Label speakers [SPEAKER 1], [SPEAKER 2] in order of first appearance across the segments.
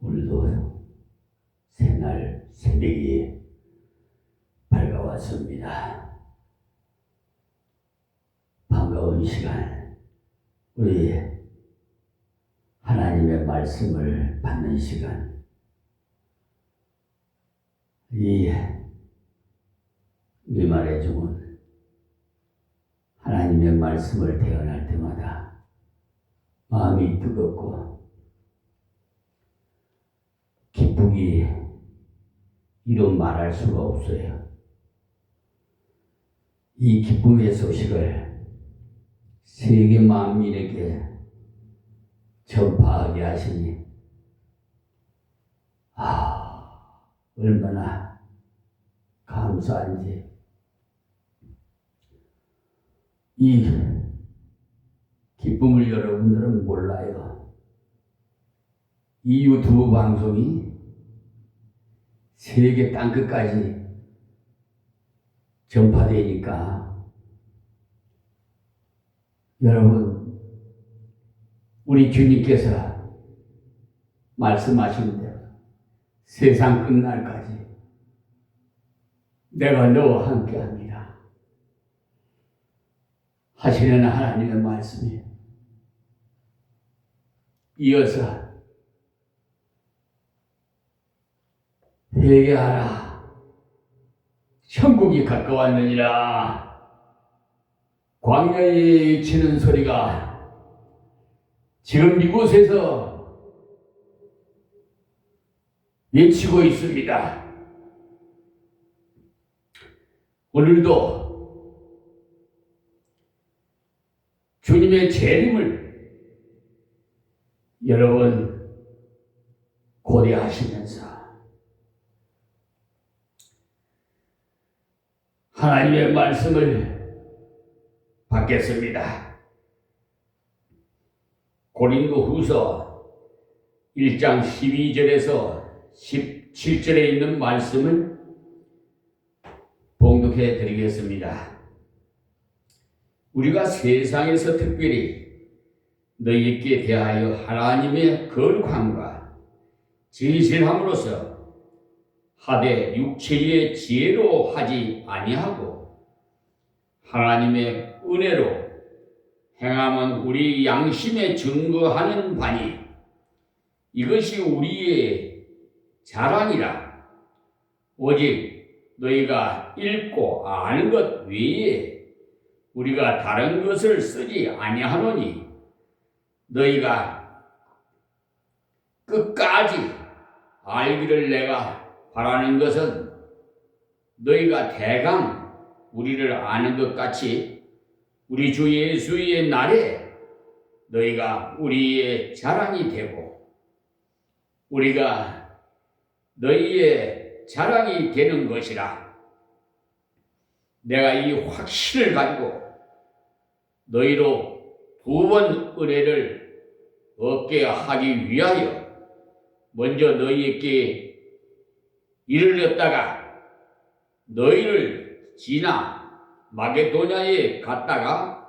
[SPEAKER 1] 오늘도 새날 새벽이 밝아왔습니다. 반가운 시간, 우리 하나님의 말씀을 받는 시간, 이 말해 주은 하나님의 말씀을 대언할 때마다 마음이 뜨겁고 기쁨이 이루 말할 수가 없어요. 이 기쁨의 소식을 세계 만민에게 전파하게 하시니 얼마나 감사한지. 이 기쁨을 여러분들은 몰라요. 이 유튜브 방송이 세계 땅끝까지 전파되니까 여러분, 우리 주님께서 말씀하신 대로 세상 끝날까지 내가 너와 함께합니다 하시는 하나님의 말씀이 이어서 회개하라, 천국이 가까웠느니라. 광야에 치는 소리가 지금 이곳에서 외치고 있습니다. 오늘도 주님의 재림을 여러분 고려하시면서 하나님의 말씀을 받겠습니다. 고린도후서 1장 12절에서 17절에 있는 말씀을 봉독해 드리겠습니다. 우리가 세상에서 특별히 너희에게 대하여 하나님의 거룩함과 진실함으로써 하되 육체의 지혜로 하지 아니하고 하나님의 은혜로 행함은 우리 양심에 증거하는 바니 이것이 우리의 자랑이라. 오직 너희가 읽고 아는 것 외에 우리가 다른 것을 쓰지 아니하노니 너희가 끝까지 알기를 내가 바라는 것은 너희가 대강 우리를 아는 것 같이 우리 주 예수의 날에 너희가 우리의 자랑이 되고 우리가 너희의 자랑이 되는 것이라. 내가 이 확신을 가지고 너희로 두 번 은혜를 얻게 하기 위하여 먼저 너희에게 이르렀다가 너희를 지나 마게도냐에 갔다가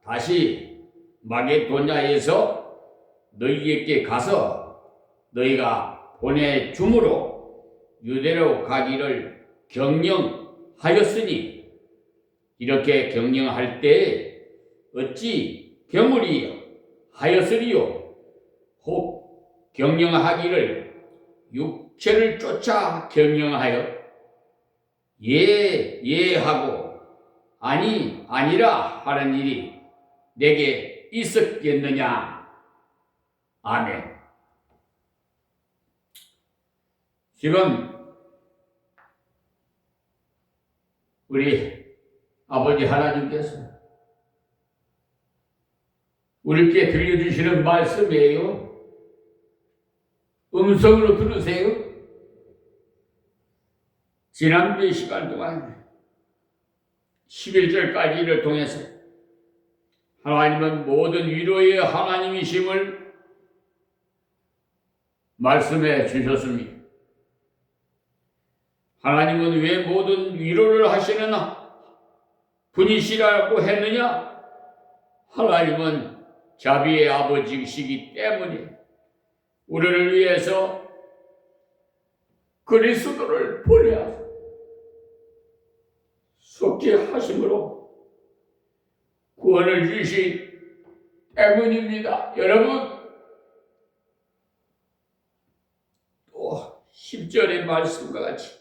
[SPEAKER 1] 다시 마게도냐에서 너희에게 가서 너희가 보내줌으로 유대로 가기를 경영하였으니 이렇게 경영할 때 어찌 경물이 하였으리요? 혹 경영하기를 육체를 쫓아 경영하여 예하고 아니라 하는 일이 내게 있었겠느냐? 아멘. 지금 우리 아버지 하나님께서 우리께 들려주시는 말씀이에요. 음성으로 들으세요. 지난주 시간 동안 11절까지를 통해서 하나님은 모든 위로의 하나님이심을 말씀해 주셨습니다. 하나님은 왜 모든 위로를 하시는 분이시라고 했느냐? 하나님은 자비의 아버지시기 때문에 우리를 위해서 그리스도를 보내야 속죄 하심으로 구원을 주신 때문입니다. 여러분, 또 10절의 말씀과 같이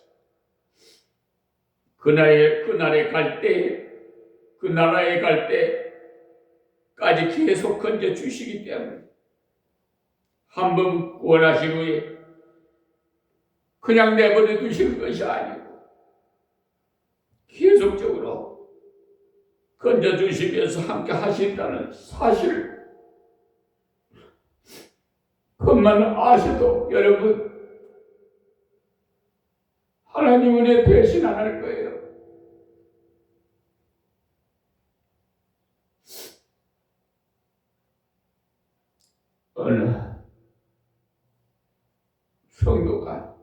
[SPEAKER 1] 그날에 갈 때, 그 나라에 갈 때까지 계속 건져 주시기 때문에 한 번 구원하신 후에 그냥 내버려 두시는 것이 아니고 계속적으로 건져 주시면서 함께 하신다는 사실, 그것만 아셔도 여러분, 하나님 은혜 배신 안 할 거예요. 어느 성도가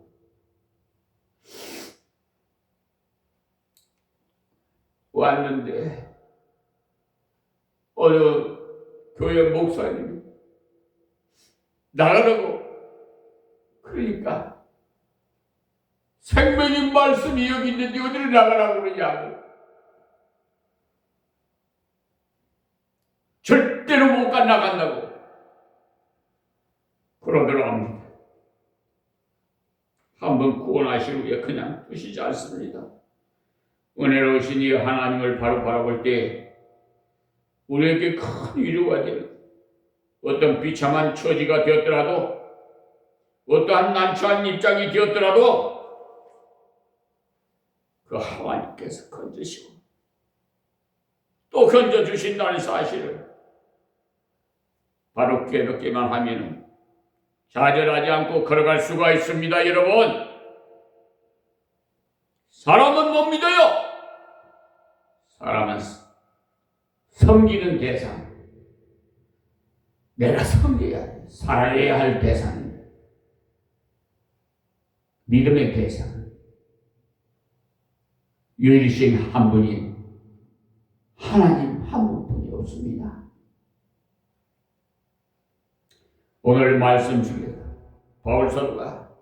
[SPEAKER 1] 왔는데 어느 교회 목사님이 나가라고, 그러니까 생명의 말씀이 여기 있는데 어디를 나가라고 그러냐고, 절대로 못 나간다고 그러더랍니다. 한번 구원하신 후에 그냥 두시지 않습니다. 은혜로우신 이 하나님을 바로 바라볼 때 우리에게 큰 위로가 되는, 어떤 비참한 처지가 되었더라도, 어떠한 난처한 입장이 되었더라도 그 하나님께서 건져시고 또 건져주신다는 사실을 바로 깨닫기만 하면 좌절하지 않고 걸어갈 수가 있습니다. 여러분, 사람은 못 믿어요. 사람은 섬기는 대상, 내가 섬겨야 돼, 살아야 할 대상, 믿음의 대상, 유일신 한 분인 하나님 한 분뿐이 없습니다. 오늘 말씀 중에 바울 사도가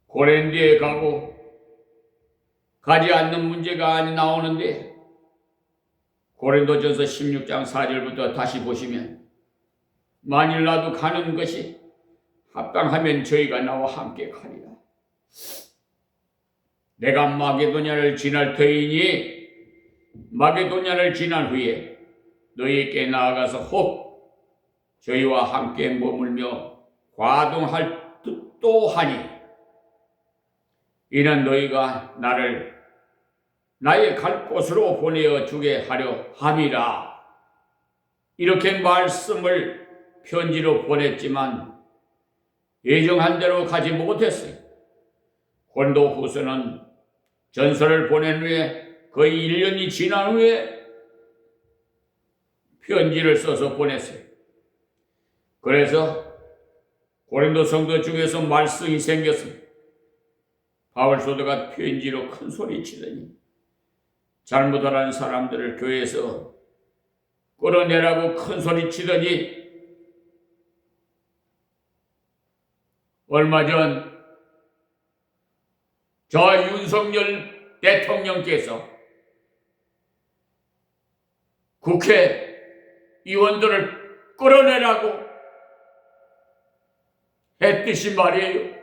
[SPEAKER 1] 고린도에 가지 않는 문제가 나오는데, 고린도전서 16장 4절부터 다시 보시면, 만일 나도 가는 것이 합당하면 저희가 나와 함께 가리라. 내가 마게도냐를 지날 터이니 마게도냐를 지난 후에 너희에게 나아가서 혹 저희와 함께 머물며 과동할 듯도 하니, 이는 너희가 나의 갈 곳으로 보내어 주게 하려 함이라. 이렇게 말씀을 편지로 보냈지만 예정한 대로 가지 못했어요. 고린도 후서는 전서를 보낸 후에 거의 1년이 지난 후에 편지를 써서 보냈어요. 그래서 고린도 성도 중에서 말썽이 생겼습니다. 바울 사도가 편지로 큰 소리 치더니 잘못하는 사람들을 교회에서 끌어내라고 큰 소리 치더니, 얼마 전 저 윤석열 대통령께서 국회의원들을 끌어내라고 했듯이 말이에요.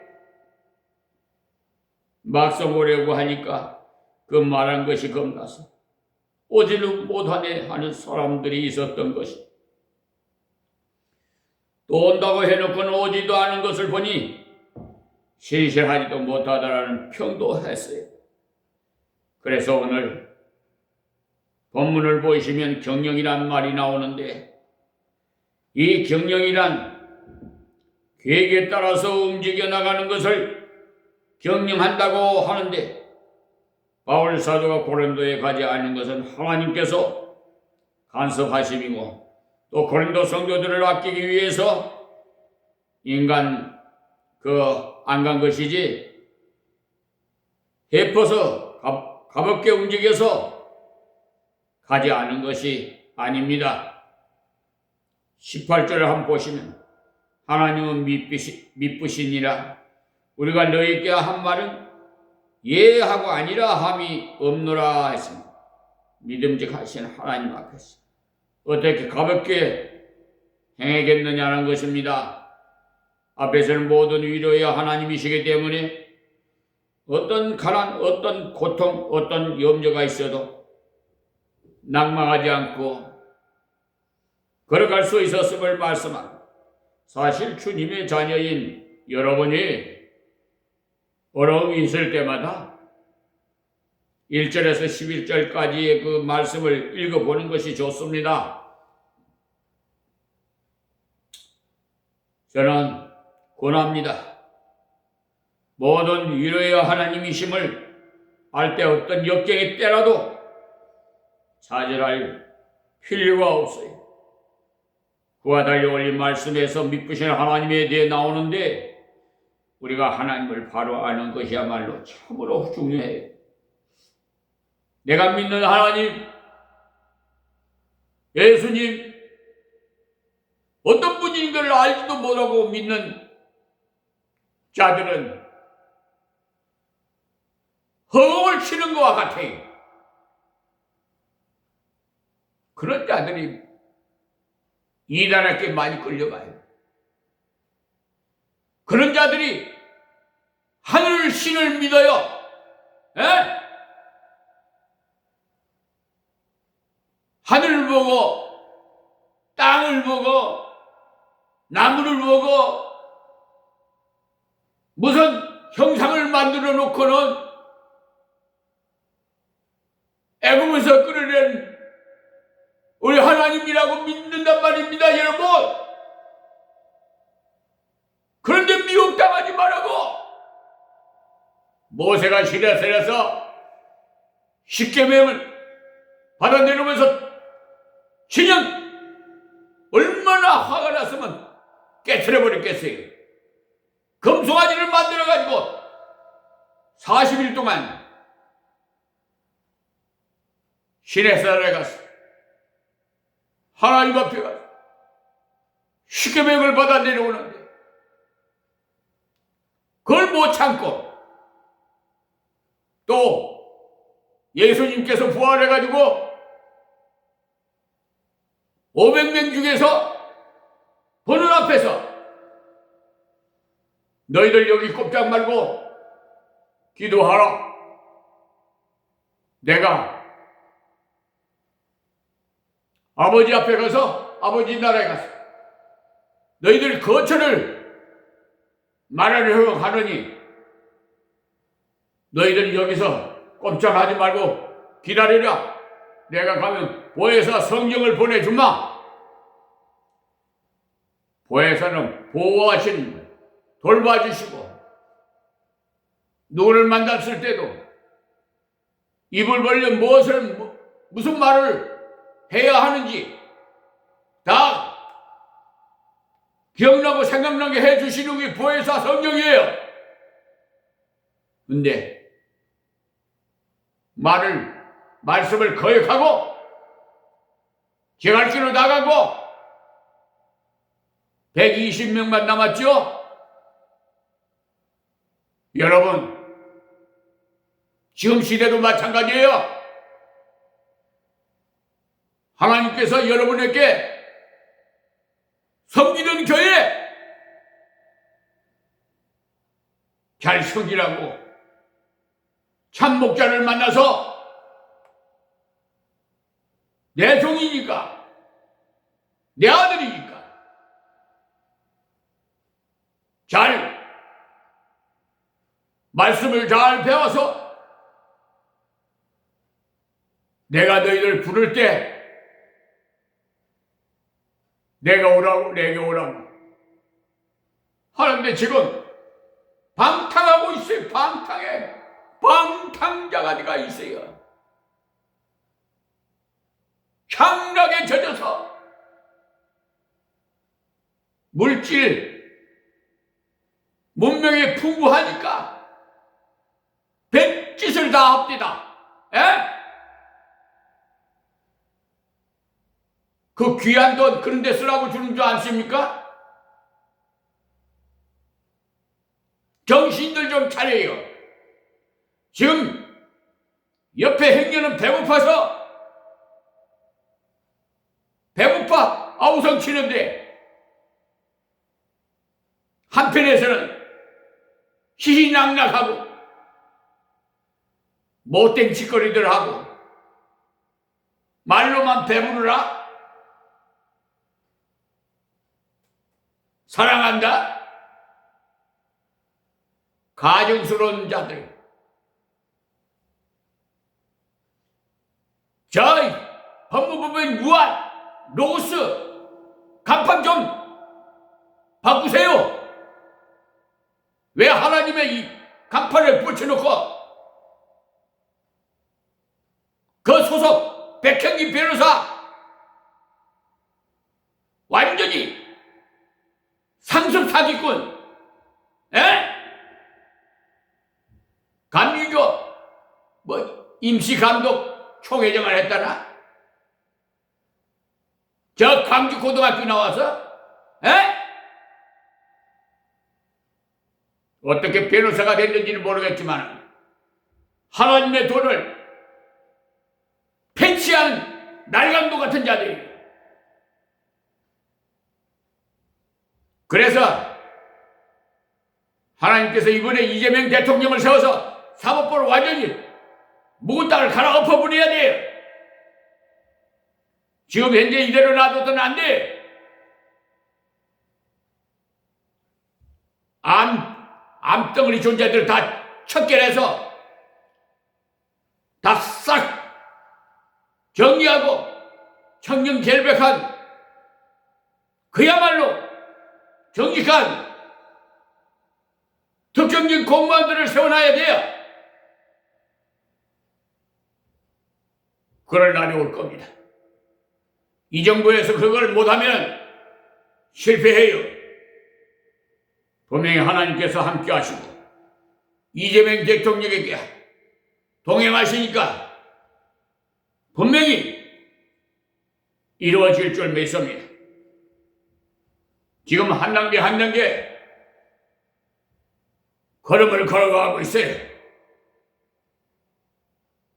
[SPEAKER 1] 막상 오려고 하니까 그 말한 것이 겁나서 오지를 못하네 하는 사람들이 있었던 것이, 또 온다고 해놓고는 오지도 않은 것을 보니 신실하지도 못하다라는 평도 했어요. 그래서 오늘 본문을 보시면 경영이란 말이 나오는데, 이 경영이란 계획에 따라서 움직여 나가는 것을 경영한다고 하는데, 바울 사도가 고린도에 가지 않은 것은 하나님께서 간섭하심이고, 또 고린도 성도들을 아끼기 위해서 인간 안 간 것이지, 해퍼서 가볍게 움직여서 가지 않은 것이 아닙니다. 18절을 한번 보시면, 하나님은 미쁘시니라 우리가 너희에게 한 말은 예하고 아니라 함이 없노라 했습니다. 믿음직하신 하나님 앞에서 어떻게 가볍게 행하겠느냐는 것입니다. 앞에서는 모든 위로의 하나님이시기 때문에 어떤 가난, 어떤 고통, 어떤 염려가 있어도 낙망하지 않고 걸어갈 수 있었음을 말씀합니다. 사실 주님의 자녀인 여러분이 어려움이 있을 때마다 1절에서 11절까지의 그 말씀을 읽어보는 것이 좋습니다. 저는 권합니다. 모든 위로의 하나님이심을 알 때 어떤 역경이 때라도 좌절할 필요가 없어요. 그와 달리 올린 말씀에서 믿으신 하나님에 대해 나오는데 우리가 하나님을 바로 아는 것이야말로 참으로 중요해요. 내가 믿는 하나님, 예수님, 어떤 분인 걸 알지도 못하고 믿는 자들은 허공을 치는 것과 같아요. 그런 자들이 이단에게 많이 끌려가요. 그런 자들이 하늘 신을 믿어요. 에? 하늘을 보고 땅을 보고 나무를 보고 무슨 형상을 만들어 놓고는 애굽에서 끌어낸 우리 하나님이라고 믿는단 말입니다, 여러분. 그런데 미혹당하지 말라고. 모세가 시내산에서 십계명을 받아내려면서 신령 얼마나 화가 났으면 깨트려버렸겠어요. 금송아지를 만들어가지고 40일 동안 시내산에 가서 하나님 앞에 가서 십계명을 받아 내려오는데 그걸 못 참고 또 예수님께서 부활해가지고 500명 중에서 보는 앞에서 너희들 여기 꼼짝 말고 기도하라. 내가 아버지 앞에 가서 아버지 나라에 가서 너희들 거처를 말하려 하느니 너희들 여기서 꼼짝하지 말고 기다리라. 내가 가면 보혜사 성령을 보내주마. 보혜사는 보호하신 돌봐주시고 누구를 만났을 때도 입을 벌려 무슨 말을 해야 하는지 다 기억나고 생각나게 해주시는 게 보혜사 성령이에요. 근데 말씀을 거역하고 제갈길로 나가고 120명만 남았죠? 여러분, 지금 시대도 마찬가지예요. 하나님께서 여러분에게 섬기는 교회 잘 섬기라고 참 목자를 만나서 내 종이니까 내 아들이니까 잘 말씀을 잘 배워서 내가 너희를 부를 때 내가 오라고 내게 오라고 하는데 지금 방탕하고 있어요. 방탕자가 있어요. 향락에 젖어서 물질 문명이 풍부하니까 백짓을 다 합디다. 에? 그 귀한 돈 그런 데 쓰라고 주는 줄 아십니까? 정신 차례예요. 지금 옆에 행여는 배고파 아우성 치는데 한편에서는 희희낙낙하고 못된 짓거리들 하고 말로만 배부르라? 사랑한다? 가증스러운 자들. 저희 법무부인 무한 로고스 간판 좀 바꾸세요. 왜 하나님의 이 간판을 붙여놓고 그 소속 백형기 변호사 완전히 상습 사기꾼, 감리교 임시감독 총회장을 했다나? 저 광주고등학교 나와서? 어떻게 변호사가 됐는지는 모르겠지만 하나님의 돈을 팽치하는 날강도 같은 자들이. 그래서 하나님께서 이번에 이재명 대통령을 세워서 사법부를 완전히 묵은 땅을 갈아 엎어버려야 돼요. 지금 현재 이대로 놔둬서는 안 돼. 암덩어리 존재들 다 척결해서 다 싹 정리하고 청렴결백한 그야말로 정직한 특정적인 공무원들을 세워놔야 돼요. 그럴 날이 올 겁니다. 이 정부에서 그걸 못하면 실패해요. 분명히 하나님께서 함께 하시고 이재명 대통령에게 동행하시니까 분명히 이루어질 줄 믿습니다. 지금 한 단계 한 단계 걸음을 걸어가고 있어요.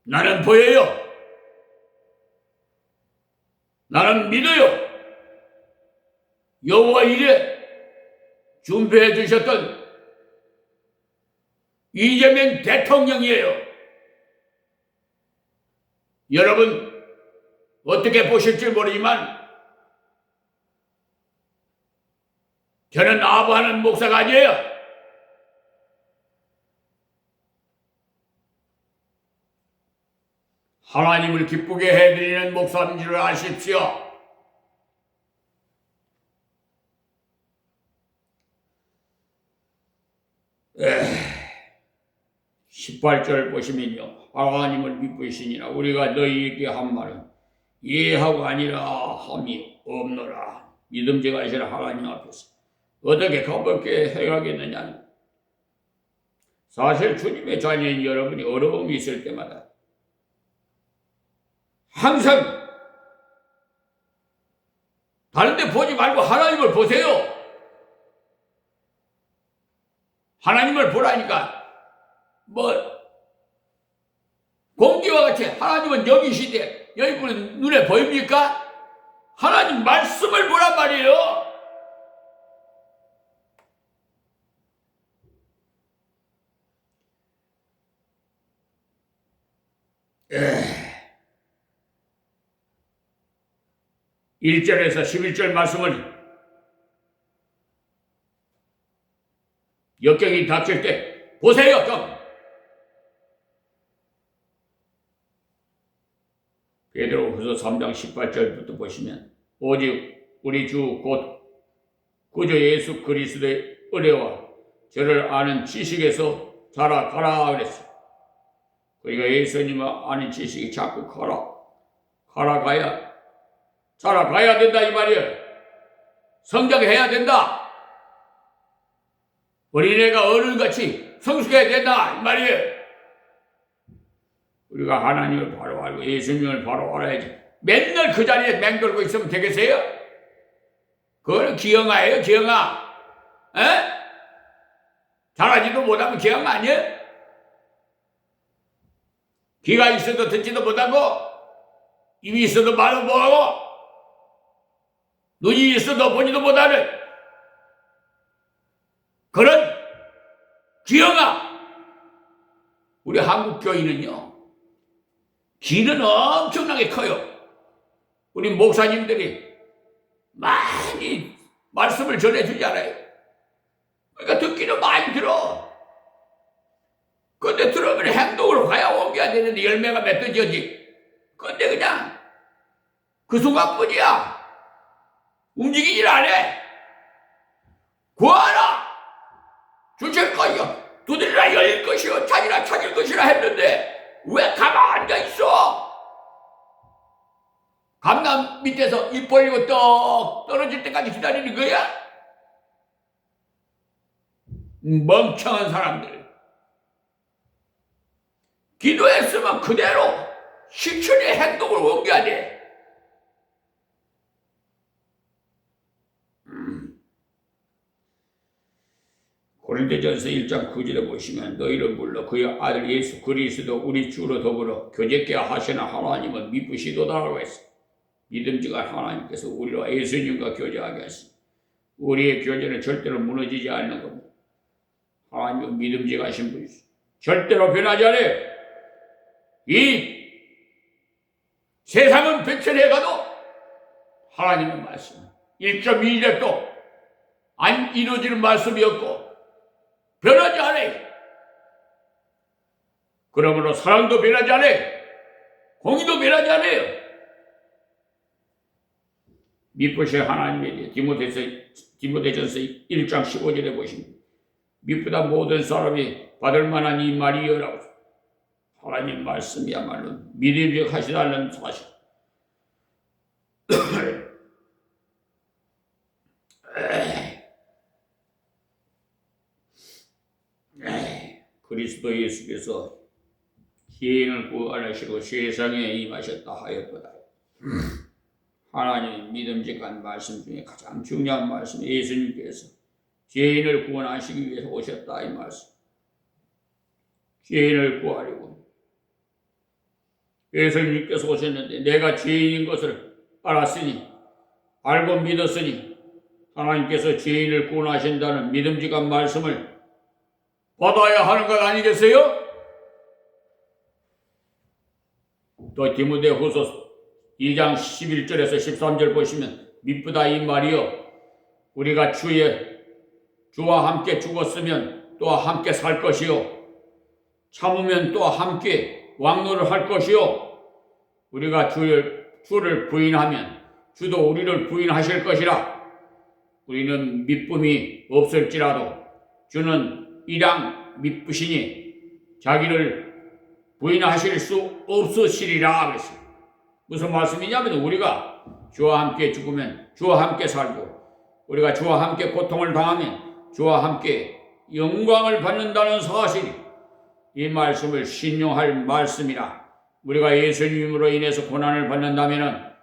[SPEAKER 1] 나는 보여요. 나는 믿어요. 여호와 이래 준비해 주셨던 이재명 대통령이에요. 여러분 어떻게 보실지 모르지만 저는 아부하는 목사가 아니에요. 하나님을 기쁘게 해드리는 목사인 줄 아십시오. 18절 보시면요. 하나님을 기쁘시니라. 우리가 너희에게 한 말은 예하고 아니라 함이 없노라. 믿음직 하시는 하나님 앞에서 어떻게 가볍게 행하겠느냐. 사실 주님의 자녀인 여러분이 어려움이 있을 때마다 항상 다른 데 보지 말고 하나님을 보세요. 하나님을 보라니까 공기와 같이 하나님은 여기시되 여기 눈에 보입니까? 하나님 말씀을 보란 말이에요. 일 1절에서 11절 말씀을 역경이 닥칠 때 보세요. 좀 베드로후서 3장 18절부터 보시면 오직 우리 주 곧 구주 예수 그리스도의 은혜와 저를 아는 지식에서 자라가라 그랬어요. 그러니까 예수님을 아는 지식이 자꾸 자라가야 된다 이 말이에요. 성장해야 된다. 어린애가 어른같이 성숙해야 된다 이 말이에요. 우리가 하나님을 바로 알고 예수님을 바로 알아야지. 맨날 그 자리에 맹돌고 있으면 되겠어요? 그거는 기형아예요, 기형아. 잘하지도 못하면 기왕 아니야? 귀가 있어도 듣지도 못하고 입이 있어도 말도 못하고 눈이 있어도 보지도 못하는 그런 기형아, 우리 한국 교인은요 귀는 엄청나게 커요. 우리 목사님들이 많이 말씀을 전해주잖아요. 그러니까 듣기는 많이 들어. 근데 들으면 행동으로 가야 옮겨야 되는데 열매가 맺어지지. 근데 그냥 그 순간뿐이야. 움직이질 않아. 구하라. 주실 것이요. 두드리라 열릴 것이요. 찾으라 찾을 것이라 했는데 왜 가만 앉아 있어? 감남 밑에서 입 벌리고 떡 떨어질 때까지 기다리는 거야? 멍청한 사람들. 기도했으면 그대로 실천의 행동을 옮겨야 돼. 고린도전서 1장 9절에 보시면 너희를 불러 그의 아들 예수 그리스도 우리 주로 더불어 교제케 하시는 하나님은 미쁘시도다라고 했어. 믿음직한 하나님께서 우리와 예수님과 교제하게 하시니 우리의 교제는 절대로 무너지지 않는 겁니다. 하나님은 믿음직하신 분이시죠. 절대로 변하지 않아요. 이 세상은 변천해가도 하나님의 말씀 1.2렙도 안 이루어지는 말씀이었고 변하지 않아요. 그러므로 사랑도 변하지 않아요. 공의도 변하지 않아요. 미쁘신 하나님에 대해 디모데전서 1장 15절에 보시면 미쁘다 모든 사람이 받을 만한 이 말이여라고. 하나님 말씀이야말로 믿음직 하시다는 사실. 그리스도 예수께서 죄인을 구원하시고 세상에 임하셨다 하였도다. 하나님의 믿음직한 말씀 중에 가장 중요한 말씀, 예수님께서 죄인을 구원하시기 위해서 오셨다 이 말씀. 죄인을 구하려고 예수님께서 오셨는데 내가 죄인인 것을 알았으니 알고 믿었으니 하나님께서 죄인을 구원하신다는 믿음직한 말씀을 받아야 하는 것 아니겠어요? 또 디모데후서 2장 11절에서 13절 보시면 미쁘다 이 말이요 우리가 주와 함께 죽었으면 또 함께 살 것이요 참으면 또 함께 왕노를 할 것이요 우리가 주를 부인하면 주도 우리를 부인하실 것이라. 우리는 미쁨이 없을지라도 주는 이랑 미쁘시니 자기를 부인하실 수 없으시리라 그랬어요. 무슨 말씀이냐면 우리가 주와 함께 죽으면 주와 함께 살고 우리가 주와 함께 고통을 당하면 주와 함께 영광을 받는다는 사실이 이 말씀을 신용할 말씀이라. 우리가 예수님으로 인해서 고난을 받는다면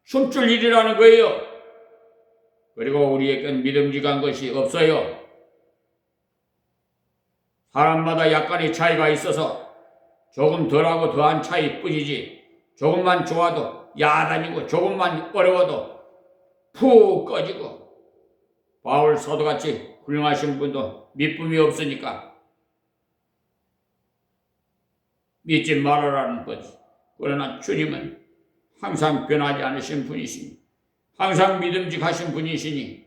[SPEAKER 1] 숨줄 일이라는 거예요. 그리고 우리에겐 믿음직한 것이 없어요. 사람마다 약간의 차이가 있어서 조금 덜하고 더한 차이뿐이지 조금만 좋아도 야단이고 조금만 어려워도 푹 꺼지고 바울 사도같이 훌륭하신 분도 믿음이 없으니까 믿지 말아라는 거지. 그러나 주님은 항상 변하지 않으신 분이시니 항상 믿음직하신 분이시니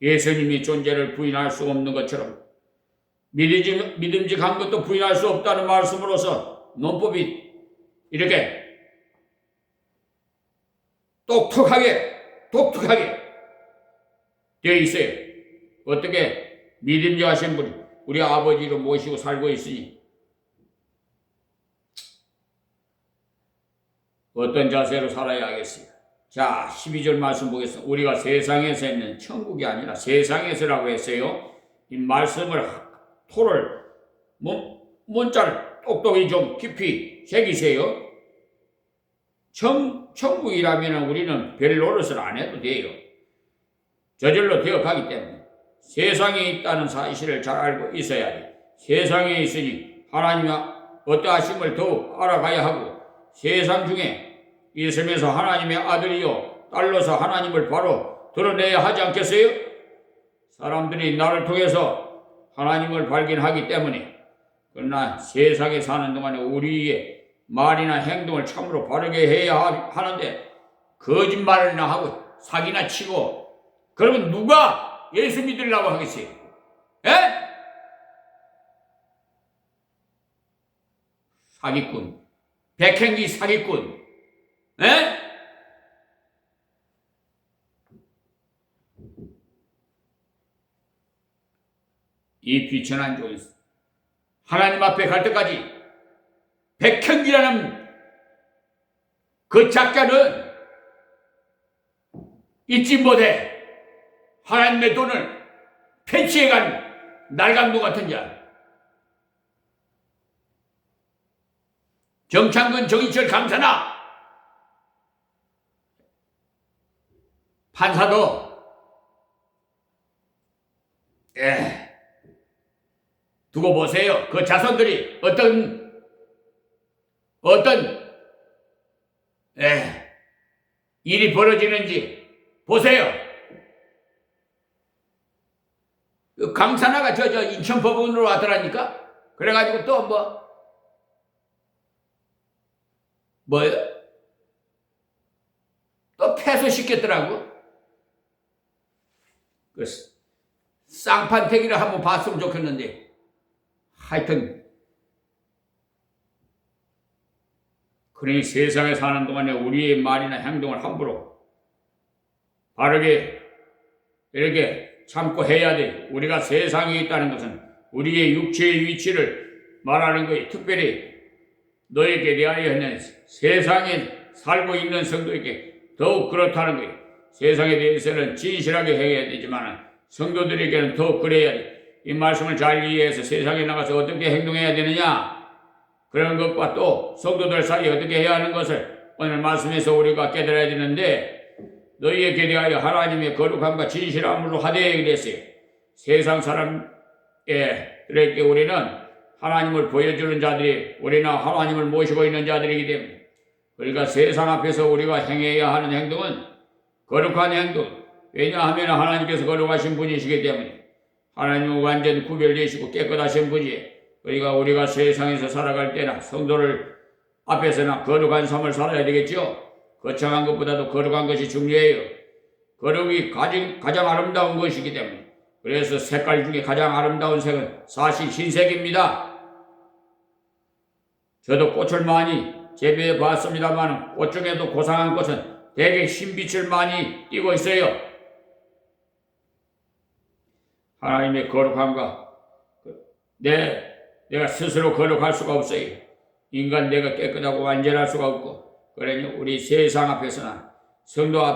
[SPEAKER 1] 예수님이 존재를 부인할 수 없는 것처럼 믿음직한 것도 부인할 수 없다는 말씀으로서 논법이 이렇게 독특하게 되어 있어요. 어떻게 믿음직하신 분이 우리 아버지를 모시고 살고 있으니 어떤 자세로 살아야 하겠어요? 자, 12절 말씀 보겠습니다. 우리가 세상에서 있는 천국이 아니라 세상에서라고 했어요. 이 말씀을 토를 문자를 똑똑히 좀 깊이 새기세요. 천국이라면 우리는 별 노릇을 안 해도 돼요. 저절로 되어가기 때문에 세상에 있다는 사실을 잘 알고 있어야 해. 세상에 있으니 하나님의 어떠하심을 더욱 알아가야 하고, 세상 중에 있으면서 하나님의 아들이요 딸로서 하나님을 바로 드러내야 하지 않겠어요? 사람들이 나를 통해서 하나님을 발견하기 때문에. 그러나 세상에 사는 동안에 우리의 말이나 행동을 참으로 바르게 해야 하는데, 거짓말이나 하고 사기나 치고 그러면 누가 예수 믿으려고 하겠어요? 에? 사기꾼, 백행기 사기꾼, 에? 이 비천한 종 하나님 앞에 갈 때까지 백행기라는 그 작자는 잊지 못해. 하나님의 돈을 패치해간 날강도 같은 자, 정창근, 정인철 강사나 판사도 두고 보세요. 그 자손들이 어떤 일이 벌어지는지 보세요. 그 강사나가 저 인천 법원으로 왔더라니까. 그래가지고 또 뭐예요? 또 패소시켰더라고. 그 쌍판택이를 한번 봤으면 좋겠는데, 하여튼 그러니 세상에 사는 동안에 우리의 말이나 행동을 함부로 바르게 이렇게 참고 해야 돼. 우리가 세상에 있다는 것은 우리의 육체의 위치를 말하는 거예요. 특별히 너에게 대하여는 세상에 살고 있는 성도에게 더욱 그렇다는 거예요. 세상에 대해서는 진실하게 해야 되지만 성도들에게는 더욱 그래야 돼. 이 말씀을 잘 이해해서 세상에 나가서 어떻게 행동해야 되느냐, 그런 것과 또 성도들 사이에 어떻게 해야 하는 것을 오늘 말씀에서 우리가 깨달아야 되는데, 너희에게 대하여 하나님의 거룩함과 진실함으로 하되 그랬어요. 세상 사람들에게 우리는 하나님을 보여주는 자들이, 우리는 하나님을 모시고 있는 자들이기 때문에, 그러니까 세상 앞에서 우리가 행해야 하는 행동은 거룩한 행동. 왜냐하면 하나님께서 거룩하신 분이시기 때문에, 하나님은 완전 구별되시고 깨끗하신 분이에요. 그러니까 우리가 세상에서 살아갈 때나 성도를 앞에서나 거룩한 삶을 살아야 되겠죠. 거창한 것보다도 거룩한 것이 중요해요. 거룩이 가장 아름다운 것이기 때문에. 그래서 색깔 중에 가장 아름다운 색은 사실 흰색입니다. 저도 꽃을 많이 재배해 봤습니다만 꽃 중에도 고상한 꽃은 대개 흰빛을 많이 띠고 있어요. 하나님의 거룩함과 내가 스스로 거룩할 수가 없어요. 인간 내가 깨끗하고 완전할 수가 없고, 그러니 우리 세상 앞에서나 성도 앞에